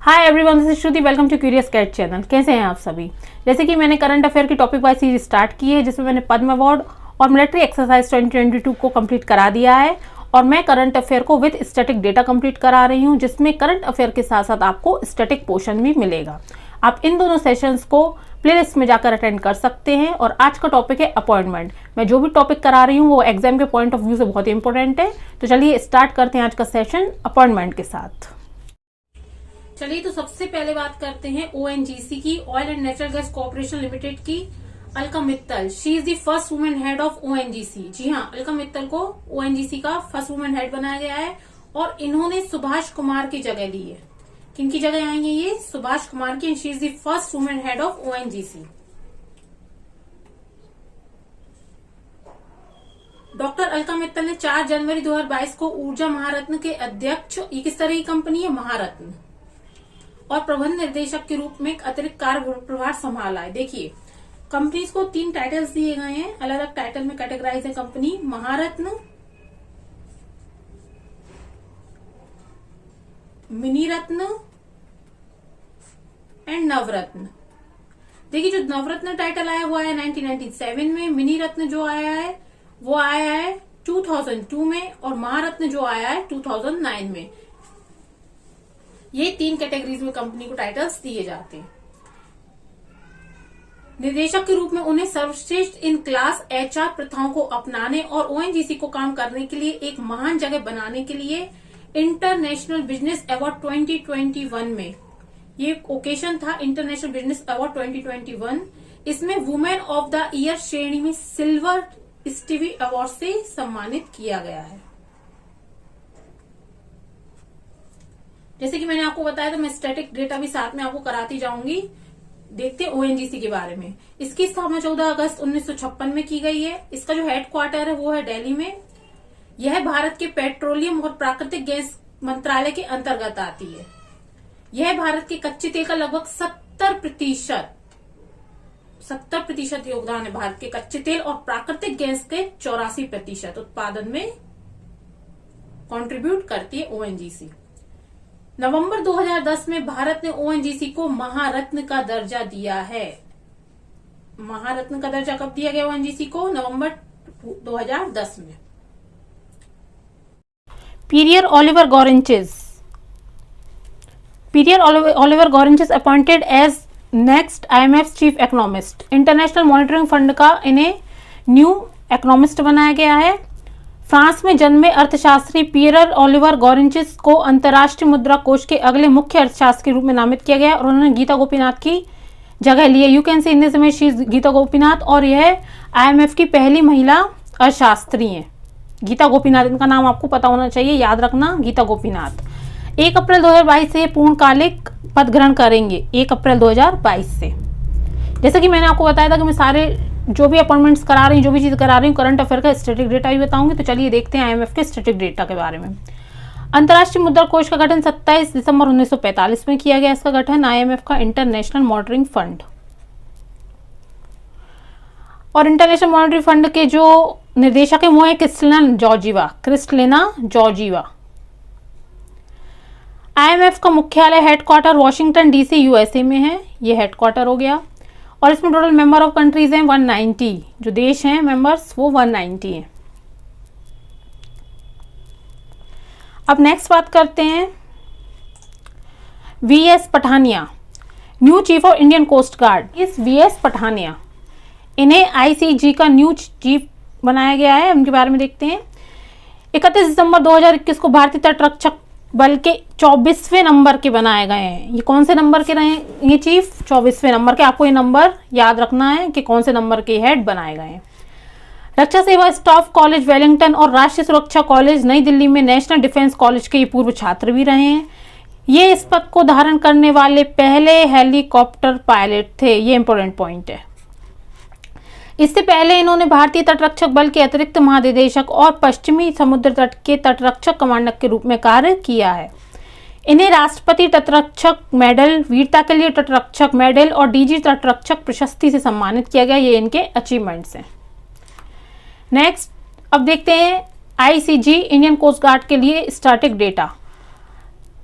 Hi everyone, this is Shruti. Welcome to curious cat channel. कैसे हैं आप सभी। जैसे कि मैंने करंट अफेयर की टॉपिक वाइज सीरीज स्टार्ट की है, जिसमें मैंने पद्म अवार्ड और मिलिट्री एक्सरसाइज 2022 को कंप्लीट करा दिया है और मैं करंट अफेयर को विद स्टैटिक डेटा कंप्लीट करा रही हूं, जिसमें करंट अफेयर के साथ साथ आपको स्टैटिक पोर्शन भी मिलेगा। आप इन दोनों सेशंस को प्लेलिस्ट में जाकर अटेंड कर सकते हैं। और आज का टॉपिक है अपॉइंटमेंट। मैं जो भी टॉपिक करा रही हूँ वो एग्जाम के पॉइंट ऑफ व्यू से बहुत ही इंपॉर्टेंट है। तो चलिए स्टार्ट करते हैं आज का सेशन अपॉइंटमेंट के साथ। चलिए तो सबसे पहले बात करते हैं ओएनजीसी की, oil and natural gas corporation limited की। Alka Mittal, she is the first women head of ONGC. जी हाँ, अलका मित्तल को ओएनजीसी का फर्स्ट वुमेन हेड बनाया गया है और इन्होंने सुभाष कुमार की जगह ली है। किनकी जगह आई है ये? सुभाष कुमार की। She is the first women head of ONGC. Doctor Alka Mittal ने 4 जनवरी 2022 को ऊर्जा महारत्न के अध्यक्ष, ये किस तरह की कंपनी है? महारत्न, और प्रबंध निर्देशक के रूप में एक अतिरिक्त कार्य प्रभार संभाला है। देखिए, कंपनीज को 3 टाइटल्स दिए गए हैं, अलग अलग टाइटल में कैटेगराइज है कंपनी। महारत्न, मिनीरत्न एंड नवरत्न। देखिए, जो नवरत्न टाइटल आया वो आया 1997 में, मिनीरत्न जो आया है वो आया है 2002 में और महारत्न जो आया है 2009 में। ये 3 कैटेगरीज में कंपनी को टाइटल्स दिए जाते हैं। निर्देशक के रूप में उन्हें सर्वश्रेष्ठ इन क्लास एचआर प्रथाओं को अपनाने और ओएनजीसी को काम करने के लिए एक महान जगह बनाने के लिए इंटरनेशनल बिजनेस अवार्ड 2021 में, ये ओकेशन था इंटरनेशनल बिजनेस अवार्ड 2021, इसमें वुमेन ऑफ द ईयर श्रेणी में सिल्वर स्टीवी अवार्ड से सम्मानित किया गया है। जैसे कि मैंने आपको बताया था, मैं स्टैटिक डेटा भी साथ में आपको कराती जाऊंगी। देखते हैं ओएनजीसी के बारे में। इसकी स्थापना 14 अगस्त 1956 में की गई है। इसका जो हेडक्वार्टर है वो है दिल्ली में। यह भारत के पेट्रोलियम और प्राकृतिक गैस मंत्रालय के अंतर्गत आती है। यह भारत के कच्चे तेल का लगभग 70% योगदान है। भारत के कच्चे तेल और प्राकृतिक गैस के 84% उत्पादन में कंट्रीब्यूट करती है ओएनजीसी। नवंबर 2010 में भारत ने ओएनजीसी को महारत्न का दर्जा दिया है। महारत्न का दर्जा कब दिया गया ओएनजीसी को? नवंबर 2010 में। Pierre Olivier Gourinchas appointed as next IMF chief economist. International monitoring fund का इन्हें न्यू इकोनॉमिस्ट बनाया गया है। फ्रांस में जन्मे अर्थशास्त्री पियर ओलिवर गॉरेंचेस को अंतर्राष्ट्रीय मुद्रा कोष के अगले मुख्य अर्थशास्त्री के रूप में नामित किया गया और उन्होंने गीता गोपीनाथ की जगह ली है। You can see in this image she is Gita Gopinath, और यह आईएमएफ की पहली महिला अर्थशास्त्री हैं। गीता गोपीनाथ, इनका नाम आपको पता होना चाहिए, याद रखना, गीता गोपीनाथ। 1 अप्रैल 2022 से पूर्णकालिक पद ग्रहण करेंगे। 1 अप्रैल 2022 से। जैसे कि मैंने आपको बताया था कि मैं सारे जो भी अपॉइंटमेंट्स करा रही हूँ, जो भी चीज करा रही हूँ, करंट अफेयर का स्टैटिक डेटा भी बताऊंगी। तो चलिए देखते हैं आईएमएफ के स्टैटिक डेटा के बारे में। अंतर्राष्ट्रीय मुद्रा कोष का गठन 27 दिसंबर 1945 में किया गया। इसका गठन आईएमएफ का इंटरनेशनल मॉनिटरिंग फंड, और इंटरनेशनल मॉनिटरी फंड के जो निर्देशक है वो है क्रिस्टलिना जॉर्जीवा। आईएमएफ का मुख्यालय हेडक्वार्टर वॉशिंगटन डीसी यूएसए में है। ये हेडक्वार्टर हो गया। और इसमें टोटल मेंबर ऑफ कंट्रीज हैं 190, जो देश हैं मेंबर्स वो 190 हैं। अब नेक्स्ट बात करते हैं VS Pathania, new chief of Indian coast guard. इस वीएस पठानिया, इन्हें आईसीजी का न्यू चीफ बनाया गया है। उनके बारे में देखते हैं। 31 दिसंबर 2021 को भारतीय तटरक्षक बल के 24वें नंबर के बनाए गए हैं। ये कौन से नंबर के रहे ये चीफ? 24वें नंबर के। आपको ये नंबर याद रखना है कि कौन से नंबर के हेड बनाए गए हैं। रक्षा सेवा स्टाफ कॉलेज वेलिंगटन और राष्ट्रीय सुरक्षा कॉलेज नई दिल्ली में नेशनल डिफेंस कॉलेज के ये पूर्व छात्र भी रहे हैं। ये इस पद को धारण करने वाले पहले हेलीकॉप्टर पायलट थे। ये इंपॉर्टेंट पॉइंट है। इससे पहले इन्होंने भारतीय तटरक्षक बल के अतिरिक्त महानिदेशक और पश्चिमी समुद्र तट के तटरक्षक कमांडर के रूप में कार्य किया है। इन्हें राष्ट्रपति तटरक्षक मेडल, वीरता के लिए तटरक्षक मेडल और डीजी तटरक्षक प्रशस्ति से सम्मानित किया गया। ये इनके अचीवमेंट्स हैं। नेक्स्ट अब देखते हैं आईसीजी इंडियन कोस्ट गार्ड के लिए स्टैटिक डेटा।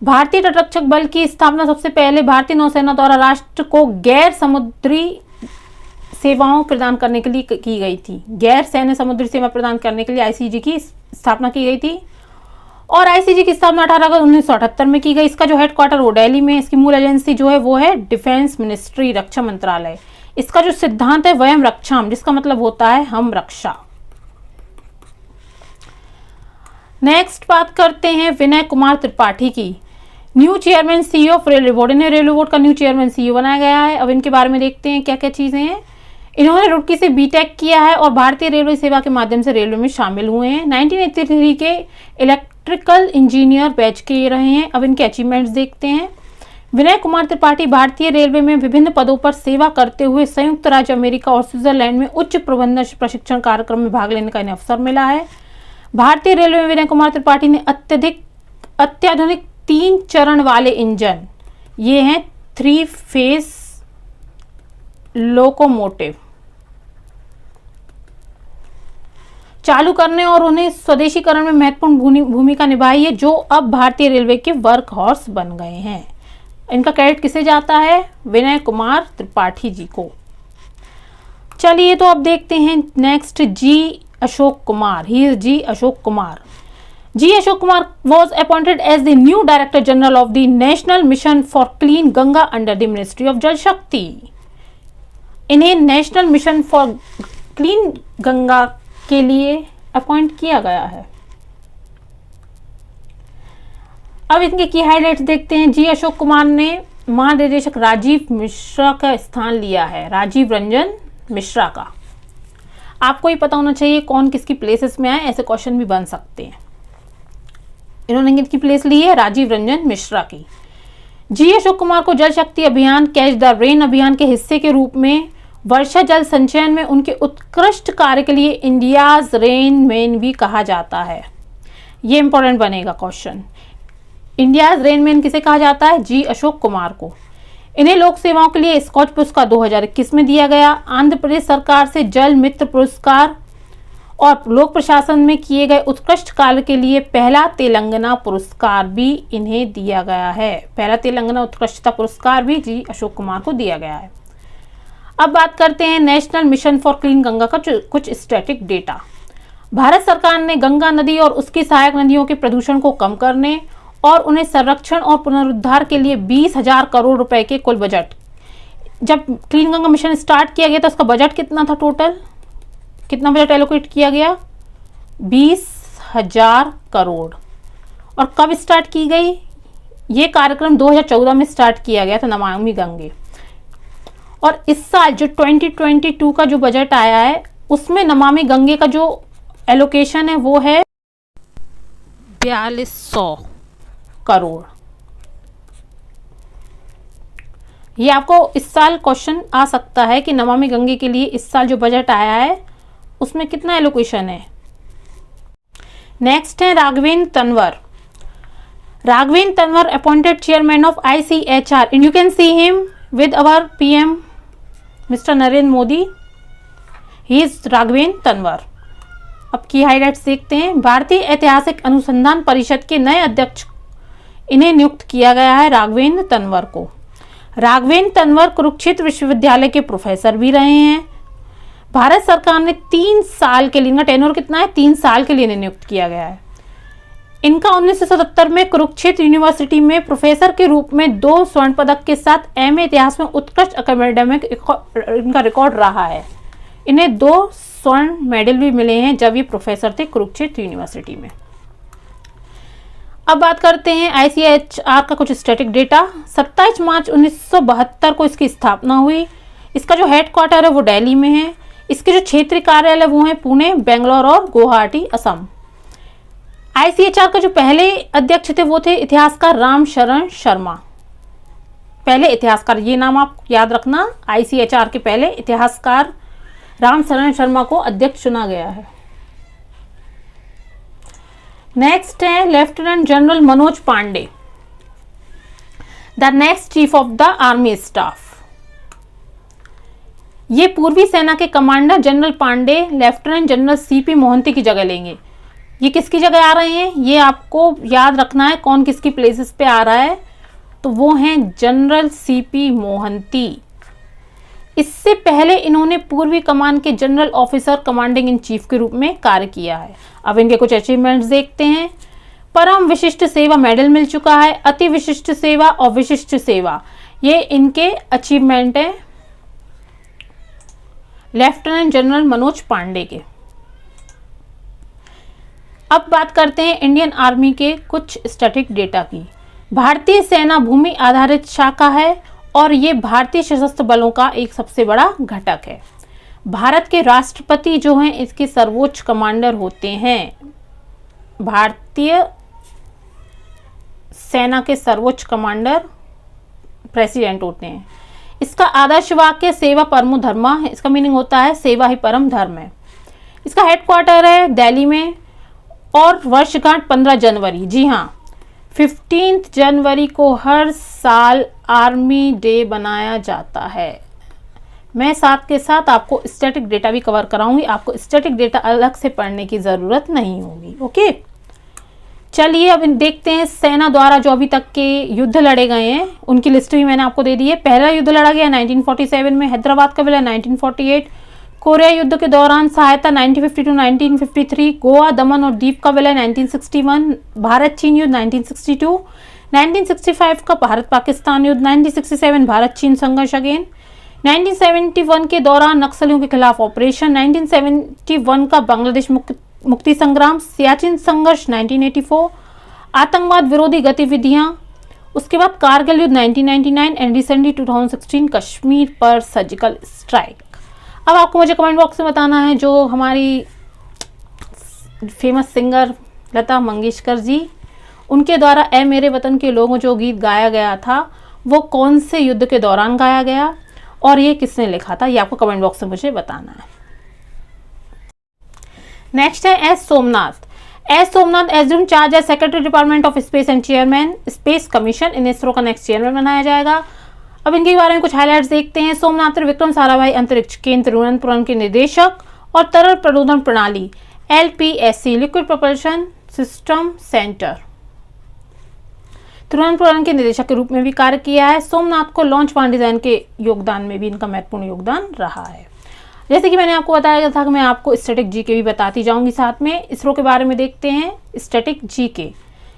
भारतीय तटरक्षक बल की स्थापना सबसे पहले भारतीय नौसेना द्वारा राष्ट्र को गैर समुद्री सेवाओं प्रदान करने के लिए की गई थी। गैर सैन्य समुद्री सेवा प्रदान करने के लिए आईसीजी की स्थापना की गई थी और आईसीजी की स्थापना 18 अगस्त 1978 में की गई। इसका जो हेडक्वार्टर वो दिल्ली में, इसकी मूल एजेंसी जो है वो है डिफेंस मिनिस्ट्री, रक्षा मंत्रालय। इसका जो सिद्धांत है वयम रक्षाम, जिसका मतलब होता है हम रक्षा। नेक्स्ट बात करते हैं विनय कुमार त्रिपाठी की, new chairman CEO of railway board. इन्हें रेलवे बोर्ड का न्यू चेयरमैन सीईओ बनाया गया है। अब इनके बारे में देखते हैं क्या क्या चीजें हैं। इन्होंने रुड़की से बीटेक किया है और भारतीय रेलवे सेवा के माध्यम से रेलवे में शामिल हुए हैं। 1983 के इलेक्ट्रिकल इंजीनियर बैच के रहे हैं। अब इनके अचीवमेंट्स देखते हैं। विनय कुमार त्रिपाठी भारतीय रेलवे में विभिन्न पदों पर सेवा करते हुए संयुक्त राज्य अमेरिका और स्विट्जरलैंड में उच्च प्रबंधन प्रशिक्षण कार्यक्रम में भाग लेने का इन्हें अवसर मिला है। भारतीय रेलवे में विनय कुमार त्रिपाठी ने अत्याधुनिक 3 चरण वाले इंजन, ये हैं 3 फेज लोकोमोटिव, चालू करने और उन्हें स्वदेशीकरण में महत्वपूर्ण भूमिका निभाई है, जो अब भारतीय रेलवे के वर्क हॉर्स बन गए हैं। इनका क्रेडिट किसे जाता है? विनय कुमार त्रिपाठी जी को। चलिए तो अब देखते हैं next G Ashok Kumar. He is G Ashok Kumar. G Ashok Kumar was appointed as the new Director General of the National Mission for Clean Ganga under the Ministry of Jal Shakti। इन्हें national mission for clean Ganga के लिए अपॉइंट किया गया है। अब इनके की highlights देखते हैं। जी अशोक कुमार ने महानिदेशक राजीव मिश्रा का स्थान लिया है, राजीव रंजन मिश्रा का। आपको ही पता होना चाहिए कौन किसकी प्लेसेस में आए, ऐसे क्वेश्चन भी बन सकते हैं। इन्होंने किसकी प्लेस ली है? राजीव रंजन मिश्रा की। जी अशोक कुमार को जल शक्ति अभियान कैच द रेन अभियान के हिस्से के रूप में वर्षा जल संचयन में उनके उत्कृष्ट कार्य के लिए इंडियाज रेन मैन भी कहा जाता है। ये इंपॉर्टेंट बनेगा क्वेश्चन। इंडियाज रेन मैन किसे कहा जाता है? जी अशोक कुमार को। इन्हें लोक सेवाओं के लिए स्कॉच पुरस्कार 2021 में दिया गया। आंध्र प्रदेश सरकार से जल मित्र पुरस्कार और लोक प्रशासन में किए गए उत्कृष्ट कार्य के लिए पहला तेलंगाना पुरस्कार भी इन्हें दिया गया है। पहला तेलंगाना उत्कृष्टता पुरस्कार भी जी अशोक कुमार को दिया गया है। अब बात करते हैं national mission for clean Ganga का कुछ स्टैटिक डेटा। भारत सरकार ने गंगा नदी और उसकी सहायक नदियों के प्रदूषण को कम करने और उन्हें संरक्षण और पुनरुद्धार के लिए 20,000 करोड़ रुपए के कुल बजट, जब क्लीन गंगा मिशन स्टार्ट किया गया था उसका बजट कितना था? टोटल कितना बजट एलोकेट किया गया? 20,000 करोड़। और कब स्टार्ट की गई? ये कार्यक्रम 2014 में स्टार्ट किया गया था, नमामि गंगे। और इस साल जो 2022 का जो बजट आया है उसमें नमामि गंगे का जो एलोकेशन है वो है 4200 करोड़। ये आपको इस साल क्वेश्चन आ सकता है कि नमामि गंगे के लिए इस साल जो बजट आया है उसमें कितना एलोकेशन है। नेक्स्ट है Raghavendra Tanwar. Raghavendra Tanwar appointed chairman of ICHR and you can see him with our PM Mr. Narendra Modi. He is Raghavendra Tanwar. अब की हाइलाइट्स देखते हैं। भारतीय ऐतिहासिक अनुसंधान परिषद के नए अध्यक्ष इन्हें नियुक्त किया गया है, राघवेंद्र तंवर को। राघवेंद्र तंवर कुरुक्षेत्र विश्वविद्यालय के प्रोफेसर भी रहे हैं। भारत सरकार ने 3 साल के लिए, इनका टेन्योर कितना है? 3 साल के लिए इन्हें नियुक्त किया गया है। इनका 1977 में कुरुक्षेत्र यूनिवर्सिटी में प्रोफेसर के रूप में 2 स्वर्ण पदक के साथ MA इतिहास में उत्कृष्ट अकेडमिक इनका रिकॉर्ड रहा है। इन्हें 2 स्वर्ण मेडल भी मिले हैं जब ये प्रोफेसर थे कुरुक्षेत्र यूनिवर्सिटी में। अब बात करते हैं ICHR का कुछ स्टैटिक डेटा। 27 मार्च 1972 को इसकी स्थापना हुई। इसका जो हेडक्वार्टर है वो दिल्ली में है। इसके जो क्षेत्रीय कार्यालय वो हैं पुणे, बेंगलोर और गुवाहाटी, असम। ICHR का जो पहले अध्यक्ष थे वो थे इतिहासकार राम शरण शर्मा। पहले इतिहासकार, ये नाम आप याद रखना। ICHR के पहले इतिहासकार राम शरण शर्मा को अध्यक्ष चुना गया है। नेक्स्ट है lieutenant general Manoj Pande, the next chief of the army staff. ये पूर्वी सेना के commander general Pande lieutenant general CP Mohanty की जगह लेंगे। ये किसकी जगह आ रहे हैं, ये आपको याद रखना है कौन किसकी प्लेसेस पे आ रहा है। तो वो हैं जनरल सीपी मोहंती। इससे पहले इन्होंने पूर्वी कमान के general officer commanding in chief के रूप में कार्य किया है। अब इनके कुछ अचीवमेंट्स देखते हैं। परम विशिष्ट सेवा मेडल मिल चुका है, अति विशिष्ट सेवा और विशिष्ट सेवा, ये इनके अचीवमेंट है लेफ्टिनेंट जनरल मनोज पांडे के। अब बात करते हैं इंडियन आर्मी के कुछ स्टैटिक डेटा की। भारतीय सेना भूमि आधारित शाखा है और ये भारतीय सशस्त्र बलों का एक सबसे बड़ा घटक है। भारत के राष्ट्रपति जो हैं इसके सर्वोच्च कमांडर होते हैं। भारतीय सेना के सर्वोच्च कमांडर प्रेसिडेंट होते हैं। इसका आदर्श वाक्य सेवा परमो धर्मा है। इसका मीनिंग होता है सेवा ही परम धर्म है। इसका हेडक्वार्टर है दिल्ली में और वर्षगांठ 15 जनवरी। जी हाँ, 15 जनवरी को हर साल आर्मी डे बनाया जाता है। मैं साथ के साथ आपको स्टैटिक डेटा भी कवर कराऊंगी, आपको स्टैटिक डेटा अलग से पढ़ने की ज़रूरत नहीं होगी। ओके, चलिए अब देखते हैं सेना द्वारा जो अभी तक के युद्ध लड़े गए हैं उनकी लिस्ट भी मैंने आपको दे दी है। पहला युद्ध लड़ा गया 1947 में, हैदराबाद का विलय 1948, कोरिया युद्ध के दौरान सहायता 1950 टू 1953, गोवा दमन और दीप का विलय 1961, भारत चीन युद्ध 1962, 1965 का भारत पाकिस्तान युद्ध, 1967 भारत चीन संघर्ष अगेन, 1971 के दौरान नक्सलियों के खिलाफ ऑपरेशन, 1971 का बांग्लादेश मुक्ति संग्राम, सियाचिन संघर्ष 1984, आतंकवाद विरोधी गतिविधियां, उसके बाद कारगिल युद्ध 1999 एंड रिसेंटली 2016 कश्मीर पर सर्जिकल स्ट्राइक। अब आपको मुझे कमेंट बॉक्स में बताना है जो हमारी फेमस सिंगर लता मंगेशकर जी, उनके द्वारा ए मेरे वतन के लोगों जो गीत गाया गया था वो कौन से युद्ध के दौरान गाया गया और ये किसने लिखा था, ये आपको कमेंट बॉक्स में मुझे बताना है। नेक्स्ट है S Somnath. S Somnath assume charge as secretary department of space and chairman space commission in ISRO का नेक्स्ट चेयरमैन बनाया जाएगा। अब इनके बारे में कुछ हाइलाइट्स देखते हैं। सोमनाथ विक्रम साराभाई अंतरिक्ष केंद्र तिरुवनंतपुरम के निदेशक और तरल प्रशोधन प्रणाली LPSC liquid propulsion system centre Thiruvananthapuram के निदेशक के रूप में भी कार्य किया है। सोमनाथ को लॉन्च वाहन डिजाइन के योगदान में भी इनका महत्वपूर्ण योगदान रहा है। जैसे कि मैंने आपको बताया था कि मैं आपको स्टैटिक जीके भी बताती जाऊंगी साथ में। इसरो के बारे में देखते हैं स्टैटिक जीके।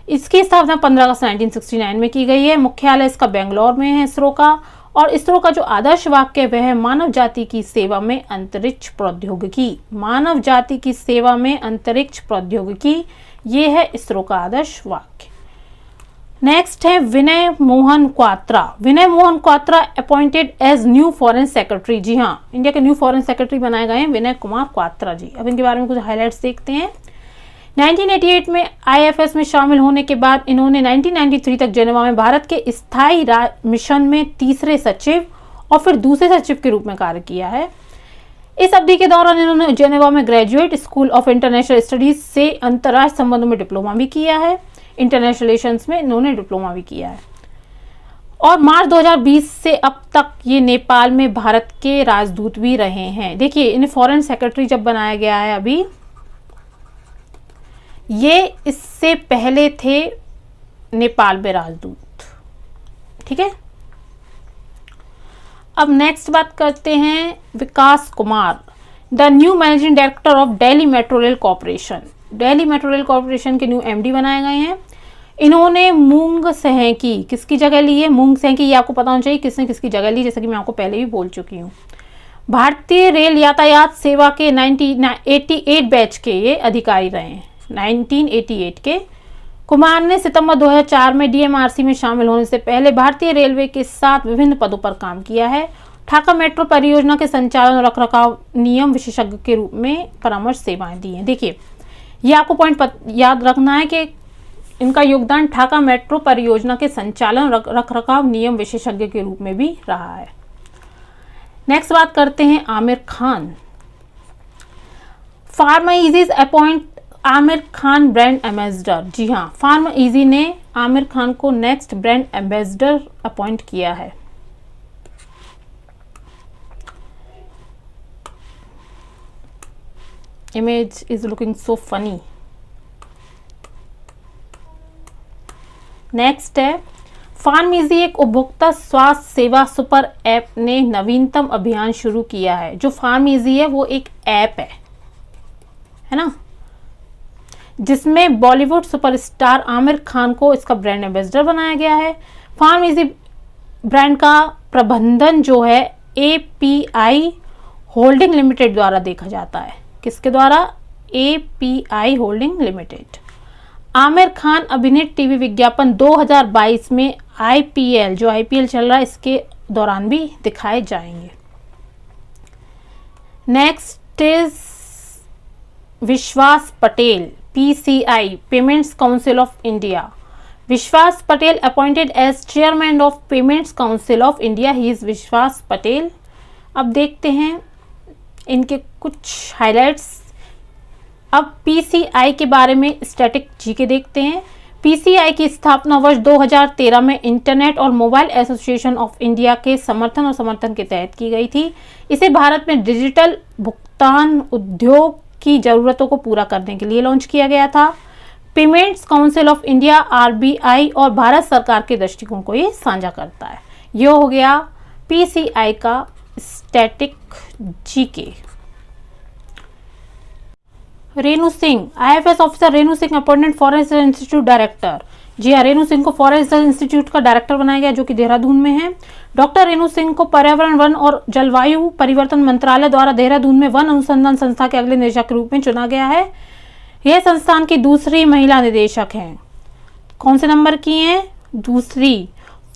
इसकी स्थापना 15 अगस्त 1969 में की गई है। मुख्यालय इसका बेंगलोर में है इसरो का। और इसरो का जो आदर्श वाक्य वह है मानव जाति की सेवा में अंतरिक्ष प्रौद्योगिकी। मानव जाति की सेवा में अंतरिक्ष प्रौद्योगिकी, ये है इसरो का आदर्श वाक्य। नेक्स्ट है Vinay Mohan Kwatra. Vinay Mohan Kwatra appointed as new foreign secretary. जी हाँ, इंडिया के न्यू फॉरेन सेक्रेटरी बनाए गए हैं विनय कुमार क्वात्रा जी। अब इनके बारे में कुछ हाइलाइट्स देखते हैं। 1988 में IFS में शामिल होने के बाद इन्होंने 1993 तक जेनेवा में भारत के स्थायी मिशन में तीसरे सचिव और फिर दूसरे सचिव के रूप में कार्य किया है। इस अवधि के दौरान इन्होंने जेनेवा में graduate school of international studies से अंतर्राष्ट्रीय संबंधों में डिप्लोमा भी किया है। इंटरनेशनल रिलेशंस में इन्होंने डिप्लोमा भी किया है। और मार्च 2020 से अब तक ये नेपाल में भारत के राजदूत भी रहे हैं। देखिए, इन्हें फॉरेन सेक्रेटरी जब बनाया गया है अभी, ये इससे पहले थे नेपाल में राजदूत। ठीक है, अब नेक्स्ट बात करते हैं Vikas Kumar, the new managing director of Delhi metro rail corporation. Delhi metro rail corporation के न्यू MD बनाए गए हैं। इन्होंने मूंग सहकी किसकी जगह ली है? मूंग सहकी, ये आपको पता होना चाहिए किसने किसकी जगह ली, जैसे कि मैं आपको पहले भी बोल चुकी हूँ। भारतीय रेल यातायात सेवा के 1988 बैच के ये अधिकारी रहे हैं। 1988 के कुमार ने सितंबर 2004 में DMRC में शामिल होने से पहले भारतीय रेलवे के साथ विभिन्न पदों पर काम किया है। ढाका मेट्रो परियोजना के संचालन और रखरखाव नियम विशेषज्ञ के रूप में परामर्श सेवाएं दी हैं। देखिए, ये आपको पॉइंट याद रखना है कि इनका योगदान ढाका मेट्रो परियोजना के संचालन रखरखाव नियम विशेषज्ञ के रूप में भी रहा है। नेक्स्ट बात करते हैं Aamir Khan. PharmEasy appoint Aamir Khan brand ambassador. जी हाँ, फार्मा इजी ने आमिर खान को नेक्स्ट ब्रांड एम्बेसडर अपॉइंट किया है। Image is looking so funny. Next है फार्मेसी, एक उपभोक्ता स्वास्थ्य सेवा सुपर ऐप ने नवीनतम अभियान शुरू किया है। जो फार्मेसी है वो एक ऐप है ना, जिसमें बॉलीवुड सुपरस्टार आमिर खान को इसका ब्रांड एम्बेसडर बनाया गया है। फार्मेसी ब्रांड का प्रबंधन जो है API होल्डिंग लिमिटेड द्वारा देखा जाता है। किसके द्वारा? API holding limited. Aamir Khan अभिनीत टीवी विज्ञापन 2022 में IPL, जो IPL चल रहा है, इसके दौरान भी दिखाए जाएंगे। Next is Vishwas Patel, PCI, payments council of India. Vishwas Patel appointed as chairman of payments council of India. He is Vishwas Patel. अब देखते हैं इनके कुछ हाइलाइट्स। अब PCI के बारे में स्टैटिक जीके देखते हैं। PCI की स्थापना वर्ष 2013 में इंटरनेट और मोबाइल एसोसिएशन ऑफ इंडिया के समर्थन के तहत की गई थी। इसे भारत में डिजिटल भुगतान उद्योग की जरूरतों को पूरा करने के लिए लॉन्च किया गया था। Payments council of India RBI और भारत सरकार के दृष्टिकोण को ये साझा करता है। यह हो गया PCI का static GK. Renu Singh, IFS officer Renu Singh appointed forest institute director. जी हाँ, रेणु सिंह को फॉरेस्ट इंस्टीट्यूट का डायरेक्टर बनाया गया, जो कि देहरादून में है। डॉक्टर रेणु सिंह को पर्यावरण, वन और जलवायु परिवर्तन मंत्रालय द्वारा देहरादून में वन अनुसंधान संस्था के अगले निदेशक के रूप में चुना गया है। यह संस्थान की दूसरी महिला निदेशक हैं। कौन से नंबर की हैं? दूसरी।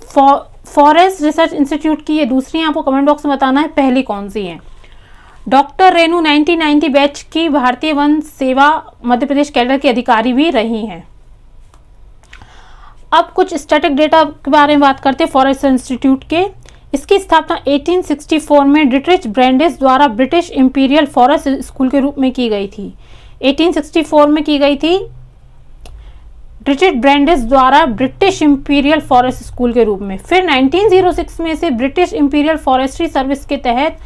फॉरेस्ट रिसर्च इंस्टीट्यूट की ये दूसरी, आपको कमेंट बॉक्स में बताना है पहली कौन सी है। डॉक्टर रेणु 1990 बैच की भारतीय वन सेवा मध्य प्रदेश कैडर की अधिकारी भी रही हैं। अब कुछ स्टैटिक डेटा के बारे में बात करते हैं फॉरेस्ट इंस्टीट्यूट के। इसकी स्थापना 1864 में डिट्रिच ब्रैंडिस द्वारा ब्रिटिश इंपीरियल फॉरेस्ट स्कूल के रूप में की गई थी। 1864 में की गई थी डिट्रिच ब्रैंडिस द्वारा ब्रिटिश इंपीरियल फॉरेस्ट स्कूल के रूप में। फिर 1906 में इसे ब्रिटिश इंपीरियल फॉरेस्ट्री सर्विस के तहत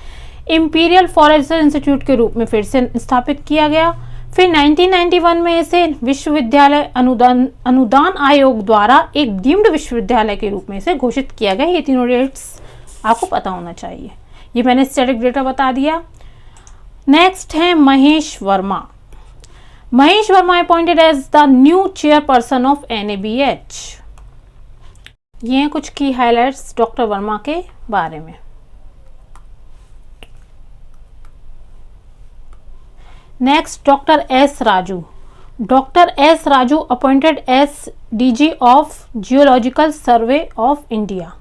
इंपीरियल फॉरेस्ट इंस्टीट्यूट के रूप में फिर से स्थापित किया गया। फिर 1991 में इसे विश्वविद्यालय अनुदान आयोग द्वारा एक डीम्ड विश्वविद्यालय के रूप में इसे घोषित किया गया। ये तीनों डेट्स आपको पता होना चाहिए। ये मैंने स्टैटिक डेटा बता दिया। नेक्स्ट है Mahesh Verma. Mahesh Verma appointed as the new chairperson of NABH। ये हैं कुछ की हाइलाइट्स डॉक्टर वर्मा के बारे में। Next doctor S Raju. Doctor S Raju appointed as DG of geological survey of India.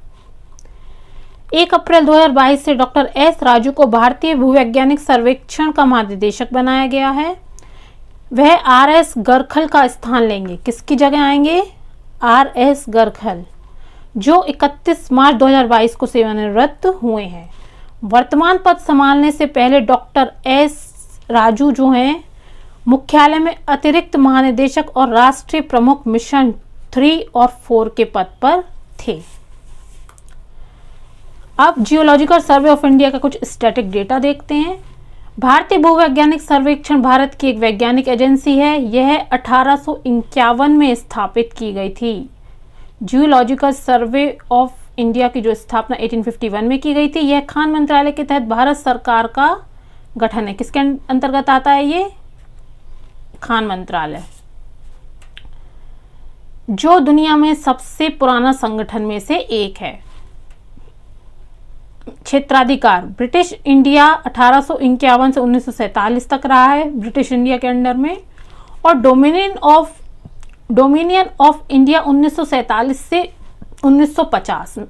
1 April 2022 से डॉक्टर S राजू को भारतीय भूवैज्ञानिक सर्वेक्षण का महानिदेशक बनाया गया है। वह RS गरखल का स्थान लेंगे। किसकी जगह आएंगे? RS गरखल, जो 31 मार्च 2022 को सेवानिवृत्त हुए हैं। वर्तमान पद संभालने से पहले डॉक्टर S राजू जो हैं मुख्यालय में अतिरिक्त महानिदेशक और राष्ट्रीय प्रमुख मिशन 3 और 4 के पद पर थे। अब जियोलॉजिकल सर्वे ऑफ इंडिया का कुछ स्टैटिक डेटा देखते हैं। भारतीय भूवैज्ञानिक सर्वेक्षण भारत की एक वैज्ञानिक एजेंसी है। यह 1851 में स्थापित की गई थी। जियोलॉजिकल सर्वे ऑफ इंडिया की जो स्थापना 1851 में की गई थी, यह खान मंत्रालय के तहत भारत सरकार का गठन है। किसके अंतर्गत आता है? ये खान मंत्रालय, जो दुनिया में सबसे पुराना संगठन में से एक है। क्षेत्राधिकार ब्रिटिश इंडिया 1851 से 1947 तक रहा है ब्रिटिश इंडिया के अंडर में, और डोमिनियन ऑफ इंडिया 1947 से 1950 में,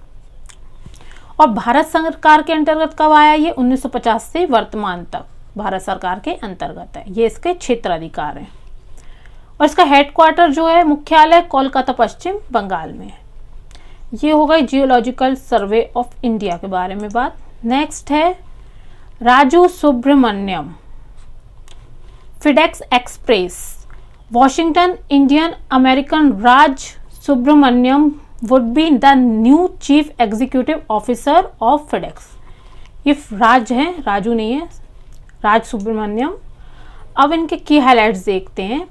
और भारत सरकार के अंतर्गत कब आया? ये 1950 से वर्तमान तक भारत सरकार के अंतर्गत है। ये इसके क्षेत्राधिकार हैं। और इसका हेडक्वार्टर जो है मुख्यालय कोलकाता पश्चिम बंगाल में है। ये हो गई जियोलॉजिकल सर्वे ऑफ इंडिया के बारे में बात। नेक्स्ट है Raju Subramanyam. FedEx express Washington Indian American Raj Subramanyam would be the new chief executive officer of FedEx. ये राज है, राजू नहीं है, राज सुब्रमण्यम। अब इनके की हाइलाइट्स देखते हैं।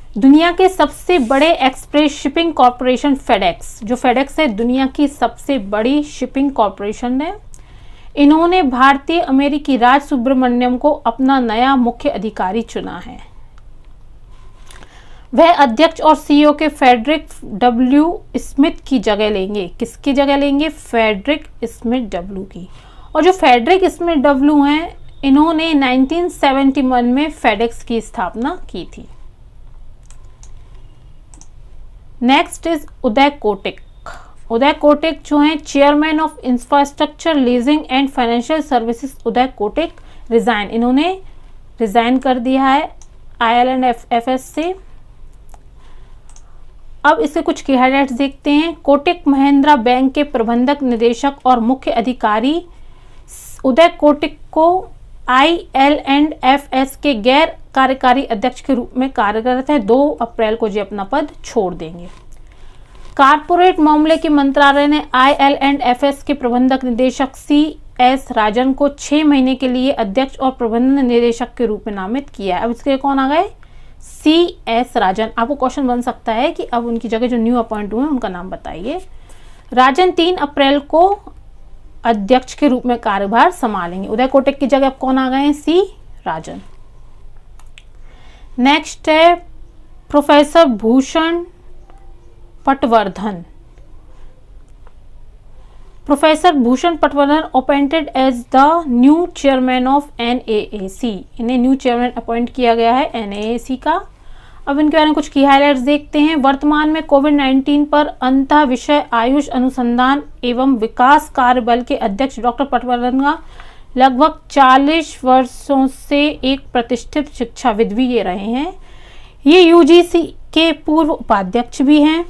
दुनिया के सबसे बड़े एक्सप्रेस शिपिंग कॉरपोरेशन फेडेक्स, जो फेडेक्स है दुनिया की सबसे बड़ी शिपिंग कॉरपोरेशन है, इन्होंने भारतीय अमेरिकी राज सुब्रमण्यम को अपना नया मुख्य अधिकारी चुना है। वह अध्यक्ष और सीईओ के फ्रेडरिक डब्ल्यू स्मिथ की जगह लेंगे। किसकी जगह लेंगे? फ्रेडरिक स्मिथ डब्ल्यू की। और जो फ्रेडरिक स्मिथ डब्ल्यू हैं, इन्होंने 1971 में फेडेक्स की स्थापना की थी। Next is Uday Kotak. उदय कोटक जो हैं chairman of infrastructure leasing and financial services, Uday Kotak resign, इन्होंने रिजाइन कर दिया है IL&FS से। अब इसके कुछ की हाइलाइट्स देखते हैं। कोटक महिंद्रा बैंक के प्रबंधक निदेशक और मुख्य अधिकारी उदय कोटक को IL&FS के गैर कार्यकारी अध्यक्ष के रूप में कार्यरत है। 2 अप्रैल को जी अपना पद छोड़ देंगे। कारपोरेट मामले के मंत्रालय ने IL&FS के प्रबंधक निदेशक CS राजन को 6 महीने के लिए अध्यक्ष और प्रबंधन निदेशक के रूप में नामित किया है। अब इसके कौन आ गए? CS राजन। आपको क्वेश्चन बन सकता है कि अब उनकी जगह जो न्यू अपॉइंट हुए उनका नाम बताइए। राजन 3 अप्रैल को अध्यक्ष के रूप में कार्यभार संभालेंगे। उदय कोटक की जगह अब कौन आ गए हैं? C राजन। नेक्स्ट है professor Bhushan Patwardhan. Professor Bhushan Patwardhan appointed as the new chairman of NAAC। इन्हें न्यू चेयरमैन अपॉइंट किया गया है NAAC का। अब इनके बारे में कुछ की हाइलाइट्स देखते हैं। वर्तमान में कोविड-19 पर अंतः विषय आयुष अनुसंधान एवं विकास कार्य बल के अध्यक्ष डॉक्टर पटवर्धन का लगभग 40 वर्षों से एक प्रतिष्ठित शिक्षाविद भी ये रहे हैं। ये UGC के पूर्व उपाध्यक्ष भी हैं।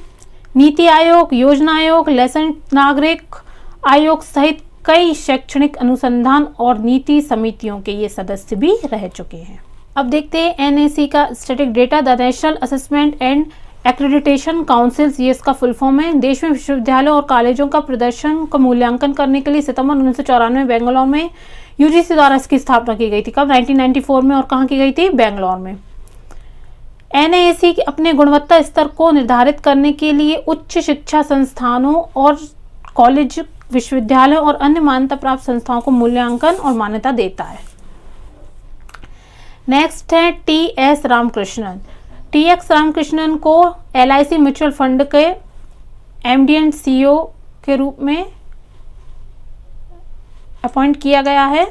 नीति आयोग, योजना आयोग, लेसन नागरिक आयोग सहित कई शैक्षणिक अनुसंधान और नीति समितियों के ये सदस्य भी रह चुके हैं। अब देखते हैं NAC का static data. The national assessment and accreditation council, ये इसका फुल फॉर्म है। देश में विश्वविद्यालयों और कॉलेजों का प्रदर्शन का मूल्यांकन करने के लिए सितंबर 1994 में बेंगलोर में UGC द्वारा इसकी स्थापना की गई थी। कब? 1994 में। और कहाँ की गई थी? बेंगलोर में। NAC अपने गुणवत्ता स्तर को निर्धारित करने के लिए उच्च शिक्षा संस्थानों और कॉलेज, विश्वविद्यालयों और अन्य मान्यता प्राप्त संस्थाओं को मूल्यांकन और मान्यता देता है। नेक्स्ट है TS रामकृष्णन। TX रामकृष्णन को LIC म्यूचुअल फंड के MD एंड CEO के रूप में अपॉइंट किया गया है।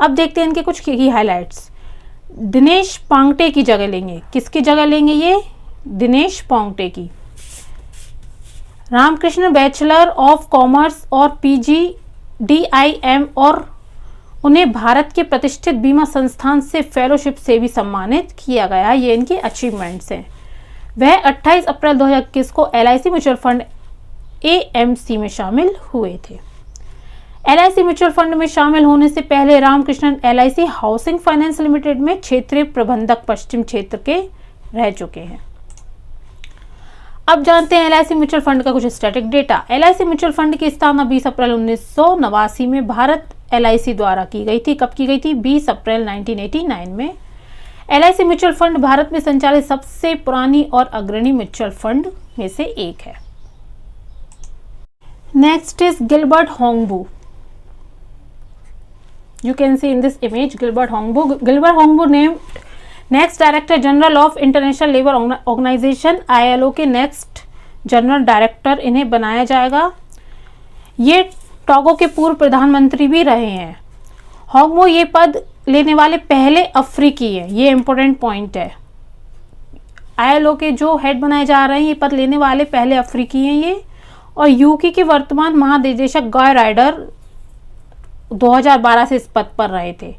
अब देखते हैं इनके कुछ की हाइलाइट्स। दिनेश पांगटे की जगह लेंगे। किसकी जगह लेंगे? ये दिनेश पांगटे की। रामकृष्ण बैचलर ऑफ कॉमर्स और PG DIM, और उन्हें भारत के प्रतिष्ठित बीमा संस्थान से फेलोशिप से भी सम्मानित किया गया। ये इनकी अचीवमेंट्स हैं। वह 28 अप्रैल 2021 को LIC म्यूचुअल फंड AMC में शामिल हुए थे। LIC म्यूचुअल फंड में शामिल होने से पहले Ramakrishnan LIC housing finance limited में क्षेत्रीय प्रबंधक पश्चिम क्षेत्र के रह चुके हैं। अब जानते हैं LIC म्यूचुअल फंड का कुछ static data. LIC mutual fund की स्थापना 20 अप्रैल 1989 में भारत LIC द्वारा की गई थी। कब की गई थी? 20 अप्रैल 1989 में। LIC म्यूचुअल फंड भारत में संचालित सबसे पुरानी और अग्रणी म्यूचुअल फंड में से एक है। Next is Gilbert Houngbo. You can see in this image Gilbert Hongbo. Gilbert Hongbo named next Director General of International Labour Organization ILO के नेक्स्ट जनरल डायरेक्टर इन्हें बनाया जाएगा। ये टोगो के पूर्व प्रधानमंत्री भी रहे हैं। होंगबो ये पद लेने वाले पहले अफ्रीकी हैं। ये इंपॉर्टेंट पॉइंट है। ILO के जो हेड बनाए जा रहे हैं, ये पद लेने वाले पहले अफ्रीकी हैं ये। और यूके के वर्तमान महानिदेशक गॉय राइडर 2012 से इस पद पर रहे थे।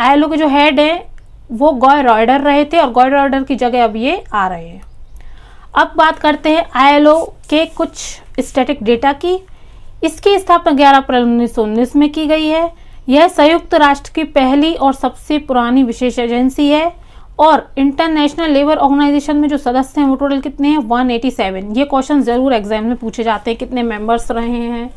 ILO के जो हेड है वो गॉय राइडर रहे थे और गॉय राइडर की जगह अब ये आ रहे हैं। अब बात करते हैं ILO के कुछ स्टैटिक डेटा की। इसकी स्थापना 11 अप्रैल 1919 में की गई है। यह संयुक्त राष्ट्र की पहली और सबसे पुरानी विशेष एजेंसी है। और इंटरनेशनल लेबर ऑर्गेनाइजेशन में जो सदस्य हैं वो टोटल कितने हैं? 187। ये क्वेश्चन जरूर एग्जाम में पूछे जाते हैं, कितने मेंबर्स रहे हैं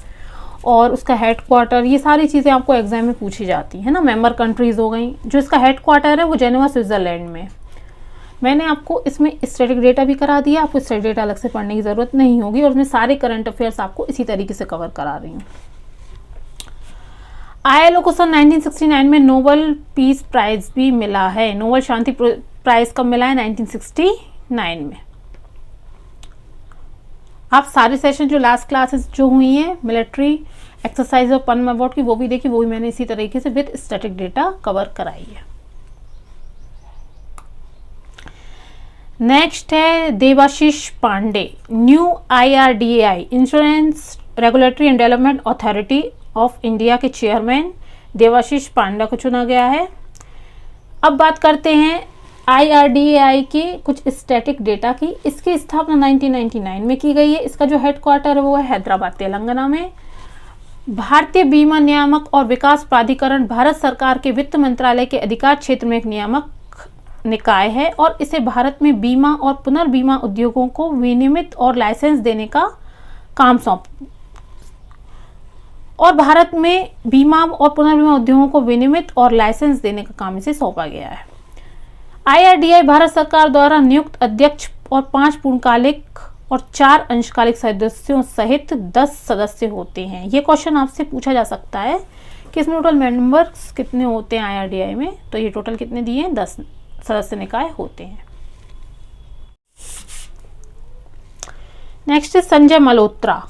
और उसका हेडक्वार्टर, ये सारी चीज़ें आपको एग्जाम में पूछी जाती है ना। मेंबर कंट्रीज हो गई। जो इसका हेडक्वार्टर है वो जेनेवा स्विट्जरलैंड में। मैंने आपको इसमें स्टैटिक डेटा भी करा दिया, आपको स्टैटिक डेटा अलग से पढ़ने की ज़रूरत नहीं होगी, और मैं सारे करंट अफेयर्स आपको इसी तरीके से कवर करा रही हूँ। ILO को सन 1969 में नोबेल पीस प्राइज भी मिला है। नोबेल शांति प्राइज कब मिला है? 1969 में। आप सारे सेशन जो लास्ट क्लासेस जो हुई हैं मिलिट्री एक्सरसाइज और पद्म अवार्ड की, वो भी देखी, वो भी मैंने इसी तरीके से विद स्टैटिक डेटा कवर कराई है। नेक्स्ट है Devashish Pande, new IRDAI insurance regulatory and development authority of India के चेयरमैन देवाशीष पांडे को चुना गया है। अब बात करते हैं IRDAI के कुछ स्टैटिक डेटा की। इसकी स्थापना 1999 में की गई है। इसका जो हेडक्वार्टर है वो है हैदराबाद तेलंगाना में। भारतीय बीमा नियामक और विकास प्राधिकरण भारत सरकार के वित्त मंत्रालय के अधिकार क्षेत्र में एक नियामक निकाय है और इसे भारत में बीमा और पुनर्बीमा उद्योगों को विनियमित और लाइसेंस देने का काम सौंप और भारत में बीमा और पुनर्बीमा उद्योगों को विनियमित और लाइसेंस देने का काम इसे सौंपा गया है। IRDAI भारत सरकार द्वारा नियुक्त अध्यक्ष और 5 पूर्णकालिक और 4 अंशकालिक सदस्यों सहित 10 सदस्य होते हैं। ये क्वेश्चन आपसे पूछा जा सकता है कि इसमें टोटल मेंबर्स कितने होते हैं IRDAI में, तो ये टोटल कितने दिए हैं? 10 सदस्य निकाय होते हैं। नेक्स्ट है Sanjay Malhotra.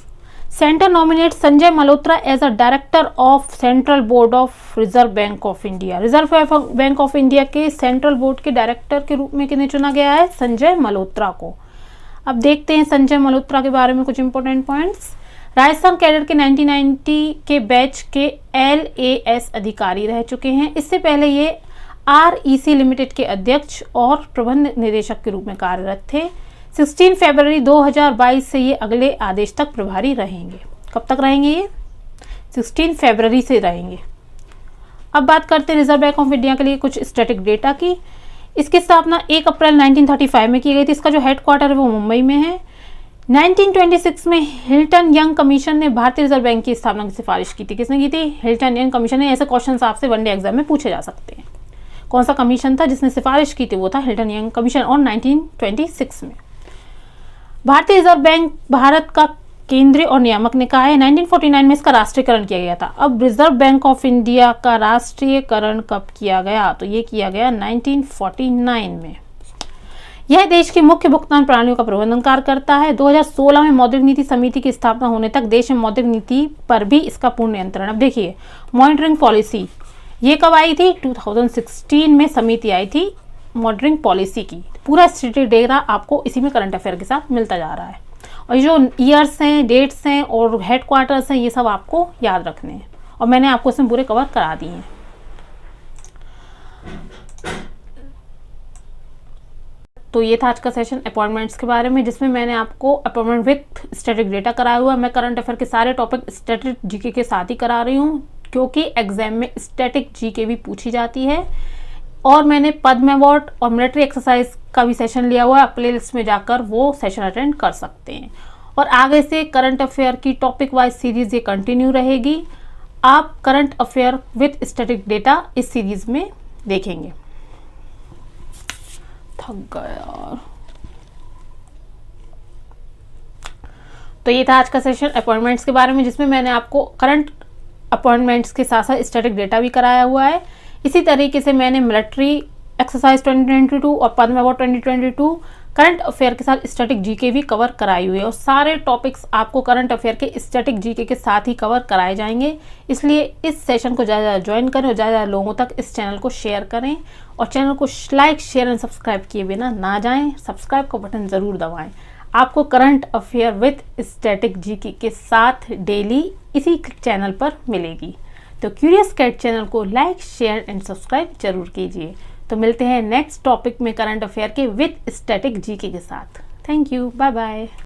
Centre nominate Sanjay Malhotra as a director of central board of reserve bank of India. रिजर्व बैंक ऑफ इंडिया के सेंट्रल बोर्ड के डायरेक्टर के रूप में किन्हें चुना गया है? संजय मल्होत्रा को। अब देखते हैं संजय मल्होत्रा के बारे में कुछ इंपॉर्टेंट पॉइंट्स। राजस्थान कैडर के 1990 के बैच के LAS अधिकारी रह चुके हैं। इससे पहले ये REC लिमिटेड के अध्यक्ष और प्रबंध निदेशक के रूप में कार्यरत थे। 16 फरवरी 2022 से ये अगले आदेश तक प्रभारी रहेंगे। कब तक रहेंगे ये? 16 फरवरी से रहेंगे। अब बात करते हैं रिजर्व बैंक ऑफ इंडिया के लिए कुछ स्टैटिक डेटा की। इसकी स्थापना 1 अप्रैल 1935 में की गई थी। इसका जो हेडक्वार्टर है वो मुंबई में है। 1926 में हिल्टन यंग कमीशन ने भारतीय रिजर्व बैंक की स्थापना की सिफारिश की थी। किसने की थी? हिल्टन यंग कमीशन ने। ऐसे क्वेश्चन आपसे वनडे एग्जाम में पूछे जा सकते हैं। कौन सा कमीशन था जिसने सिफारिश की थी? वो था हिल्टन यंग कमीशन और 1926 में। भारतीय रिजर्व बैंक भारत का केंद्रीय और नियामक निकाय है। 1949 में इसका राष्ट्रीयकरण किया गया था। अब रिजर्व बैंक ऑफ इंडिया का राष्ट्रीयकरण कब किया गया? तो ये किया गया 1949 में। यह देश की मुख्य भुगतान प्रणालियों का प्रबंधन कार्य करता है। 2016 में मौद्रिक नीति समिति की स्थापना होने तक देश में मौद्रिक नीति पर भी इसका पूर्ण नियंत्रण। अब देखिए मॉनिटरिंग पॉलिसी ये कब आई थी? 2016 में समिति आई थी मॉनिटरिंग पॉलिसी की। पूरा स्टैटिक डेटा आपको इसी में करंट अफेयर के साथ मिलता जा रहा है और जो ईयर्स हैं, डेट्स हैं और हेडक्वार्टर्स हैं, ये सब आपको याद रखने हैं और मैंने आपको इसमें पूरे कवर करा दिए हैं। तो ये था आज का सेशन अपॉइंटमेंट्स के बारे में, जिसमें मैंने आपको अपॉइंटमेंट विथ स्टैटिक डेटा कराया हुआ है। मैं करंट अफेयर के सारे टॉपिक स्टैटिक जीके के साथ ही करा रही हूँ क्योंकि एग्जाम में स्टैटिक जीके भी पूछी जाती है। और मैंने पद्म अवार्ड और मिलिट्री एक्सरसाइज का भी सेशन लिया हुआ है। आप प्लेलिस्ट में जाकर वो सेशन अटेंड कर सकते हैं। और आगे से करंट अफेयर की टॉपिक वाइज सीरीज ये कंटिन्यू रहेगी। आप current affair with static data इस सीरीज में देखेंगे। थक गया यार। तो ये था आज का सेशन अपॉइंटमेंट्स के बारे में, जिसमें मैंने आपको करंट अपॉइंटमेंट्स के साथ साथ स्टैटिक डेटा भी कराया हुआ है। इसी तरीके से मैंने मिलिट्री एक्सरसाइज 2022 और पद्म अवार्ड 2022 करंट अफेयर के साथ स्टैटिक जीके भी कवर कराई हुई है और सारे टॉपिक्स आपको करंट अफेयर के स्टैटिक जीके के साथ ही कवर कराए जाएंगे। इसलिए इस सेशन को ज़्यादा ज्वाइन करें और ज़्यादा लोगों तक इस चैनल को शेयर करें और चैनल को लाइक, शेयर एंड सब्सक्राइब किए बिना ना जाएं। सब्सक्राइब का बटन ज़रूर दबाएं। आपको current affair with static GK के साथ डेली इसी चैनल पर मिलेगी। तो क्यूरियस कैट चैनल को लाइक, शेयर एंड सब्सक्राइब जरूर कीजिए। तो मिलते हैं नेक्स्ट टॉपिक में करंट अफेयर के विथ स्टैटिक जीके के साथ। Thank you, bye bye.